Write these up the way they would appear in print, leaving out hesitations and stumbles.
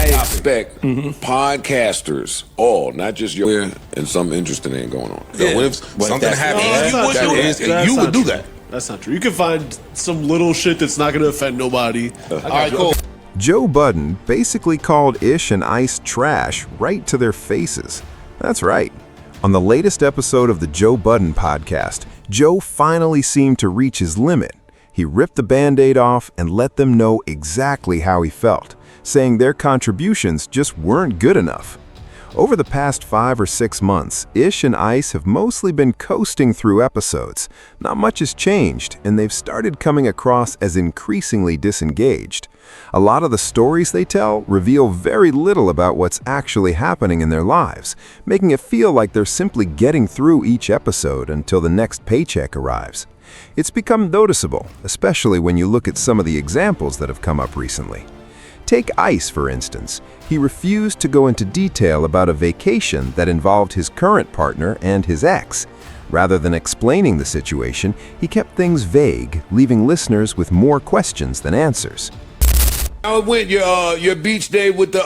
expect podcasters, all, not just your, and something interesting ain't going on. So what if something happens? You would do that. That's not true. You can find some little shit that's not going to offend nobody. All right, cool. Joe Budden basically called Ish and Ice trash right to their faces. That's right. On the latest episode of the Joe Budden podcast, Joe finally seemed to reach his limit. He ripped the Band-Aid off and let them know exactly how he felt, saying their contributions just weren't good enough. Over the past 5 or 6 months, Ish and Ice have mostly been coasting through episodes. Not much has changed, and they've started coming across as increasingly disengaged. A lot of the stories they tell reveal very little about what's actually happening in their lives, making it feel like they're simply getting through each episode until the next paycheck arrives. It's become noticeable, especially when you look at some of the examples that have come up recently. Take Ice, for instance. He refused to go into detail about a vacation that involved his current partner and his ex. Rather than explaining the situation, he kept things vague, leaving listeners with more questions than answers. How it went your beach day with the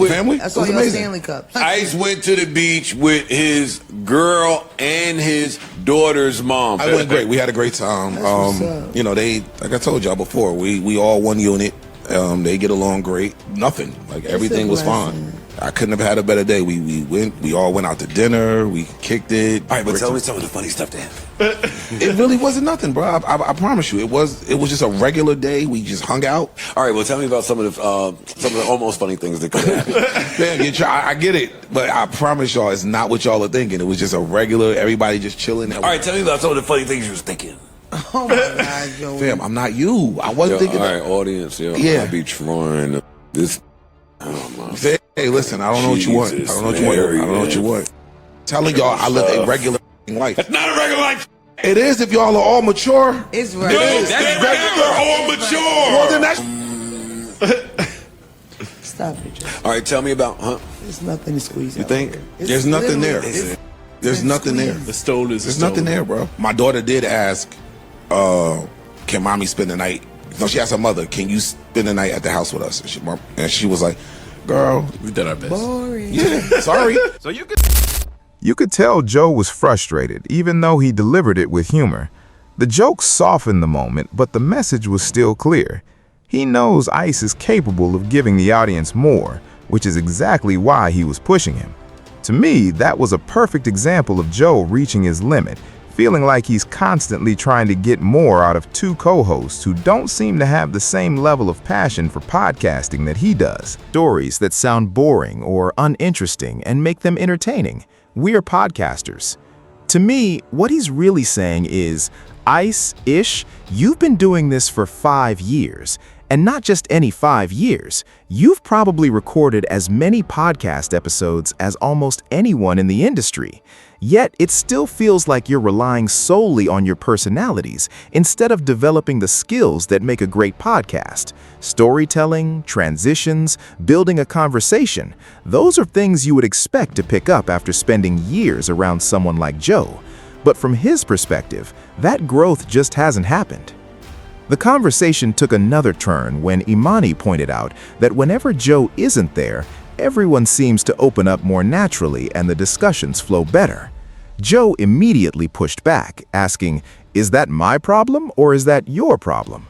family? That's all your Stanley Cups. Ice went to the beach with his girl and his daughter's mom. I went great. We had a great time. You know, they, like I told y'all before, we all one unit. They get along great. Nothing. Like everything was fine. I couldn't have had a better day. We all went out to dinner. We kicked it. All right, but tell me some of the funny stuff then. It really wasn't nothing, bro. I promise you, it was just a regular day. We just hung out. All right, well, tell me about some of the almost funny things that could happen. Man, I get it, but I promise y'all, it's not what y'all are thinking. It was just a regular, everybody just chilling. All right, tell me about some of the funny things you was thinking. Oh my God, Joe. Fam, I'm not you. I wasn't thinking. All right, audience, I be trying this. Hey, listen, I don't know what you want. I don't know what you want. I don't know what you want. Telling y'all I live a regular life. That's not a regular life. It is if y'all are all mature. It's right. That's regular or mature. Well, then that's... Stop it, Joe. All right, tell me about, There's nothing to squeeze You out think? here. There's nothing there. There's nothing there. The stone is There's nothing there, bro. My daughter did ask, can mommy spend the night? No, she asked her mother, can you spend the night at the house with us? And she was like, girl, we've done our best. Boring. Yeah, sorry. So you could tell Joe was frustrated, even though he delivered it with humor. The joke softened the moment, but the message was still clear. He knows Ice is capable of giving the audience more, which is exactly why he was pushing him. To me, that was a perfect example of Joe reaching his limit, feeling like he's constantly trying to get more out of two co-hosts who don't seem to have the same level of passion for podcasting that he does. Stories that sound boring or uninteresting and make them entertaining. We're podcasters. To me, what he's really saying is, Ice-ish, you've been doing this for 5 years. And not just any 5 years. You've probably recorded as many podcast episodes as almost anyone in the industry. Yet it still feels like you're relying solely on your personalities instead of developing the skills that make a great podcast. Storytelling, transitions, building a conversation. Those are things you would expect to pick up after spending years around someone like Joe. But from his perspective, that growth just hasn't happened. The conversation took another turn when Imani pointed out that whenever Joe isn't there, everyone seems to open up more naturally and the discussions flow better. Joe immediately pushed back, asking, "Is that my problem or is that your problem?"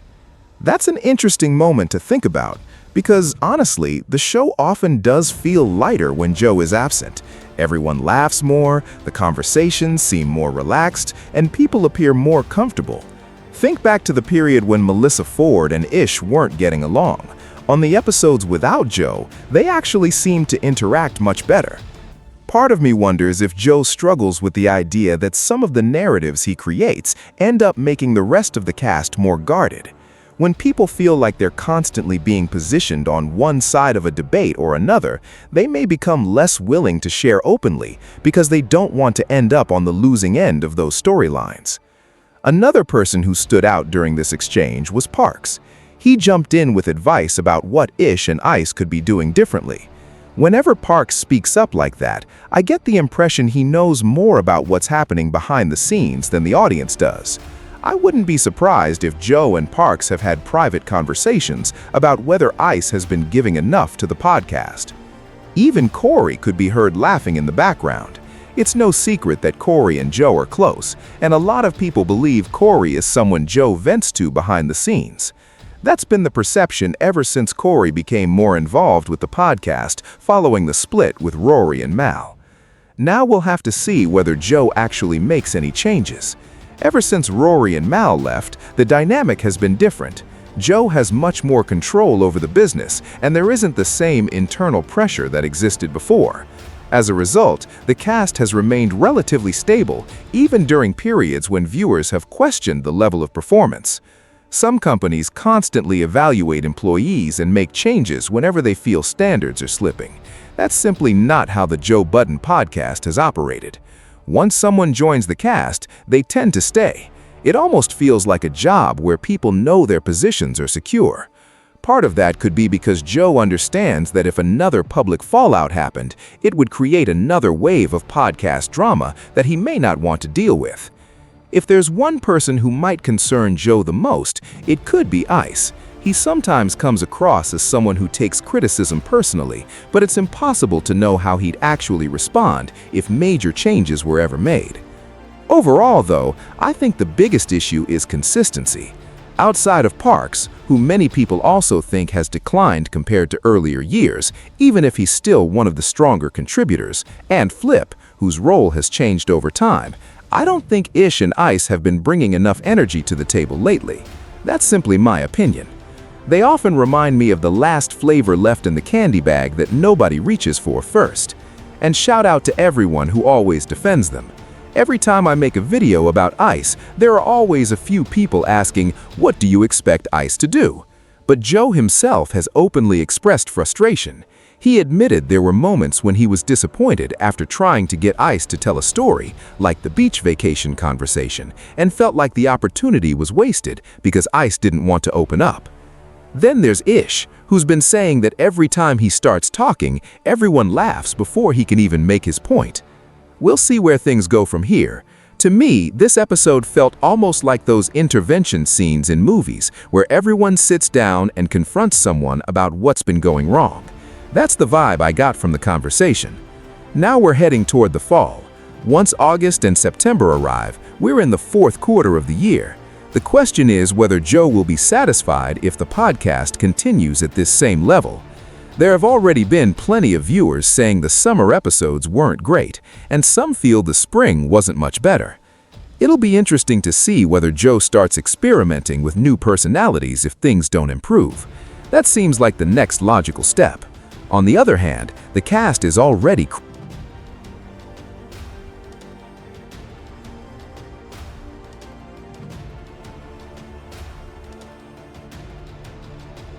That's an interesting moment to think about, because honestly, the show often does feel lighter when Joe is absent. Everyone laughs more, the conversations seem more relaxed, and people appear more comfortable. Think back to the period when Melissa Ford and Ish weren't getting along. On the episodes without Joe, they actually seemed to interact much better. Part of me wonders if Joe struggles with the idea that some of the narratives he creates end up making the rest of the cast more guarded. When people feel like they're constantly being positioned on one side of a debate or another, they may become less willing to share openly because they don't want to end up on the losing end of those storylines. Another person who stood out during this exchange was Parks. He jumped in with advice about what Ish and Ice could be doing differently. Whenever Parks speaks up like that, I get the impression he knows more about what's happening behind the scenes than the audience does. I wouldn't be surprised if Joe and Parks have had private conversations about whether Ice has been giving enough to the podcast. Even Corey could be heard laughing in the background. It's no secret that Corey and Joe are close, and a lot of people believe Corey is someone Joe vents to behind the scenes. That's been the perception ever since Corey became more involved with the podcast following the split with Rory and Mal. Now we'll have to see whether Joe actually makes any changes. Ever since Rory and Mal left, the dynamic has been different. Joe has much more control over the business, and there isn't the same internal pressure that existed before. As a result, the cast has remained relatively stable, even during periods when viewers have questioned the level of performance. Some companies constantly evaluate employees and make changes whenever they feel standards are slipping. That's simply not how the Joe Budden podcast has operated. Once someone joins the cast, they tend to stay. It almost feels like a job where people know their positions are secure. Part of that could be because Joe understands that if another public fallout happened, it would create another wave of podcast drama that he may not want to deal with. If there's one person who might concern Joe the most, it could be Ice. He sometimes comes across as someone who takes criticism personally, but it's impossible to know how he'd actually respond if major changes were ever made. Overall, though, I think the biggest issue is consistency. Outside of Parks, who many people also think has declined compared to earlier years, even if he's still one of the stronger contributors, and Flip, whose role has changed over time, I don't think Ish and Ice have been bringing enough energy to the table lately. That's simply my opinion. They often remind me of the last flavor left in the candy bag that nobody reaches for first. And shout out to everyone who always defends them. Every time I make a video about Ice, there are always a few people asking, what do you expect Ice to do? But Joe himself has openly expressed frustration. He admitted there were moments when he was disappointed after trying to get Ice to tell a story, like the beach vacation conversation, and felt like the opportunity was wasted because Ice didn't want to open up. Then there's Ish, who's been saying that every time he starts talking, everyone laughs before he can even make his point. We'll see where things go from here. To me, this episode felt almost like those intervention scenes in movies where everyone sits down and confronts someone about what's been going wrong. That's the vibe I got from the conversation. Now we're heading toward the fall. Once August and September arrive, we're in the fourth quarter of the year. The question is whether Joe will be satisfied if the podcast continues at this same level. There have already been plenty of viewers saying the summer episodes weren't great, and some feel the spring wasn't much better. It'll be interesting to see whether Joe starts experimenting with new personalities if things don't improve. That seems like the next logical step. On the other hand, the cast is already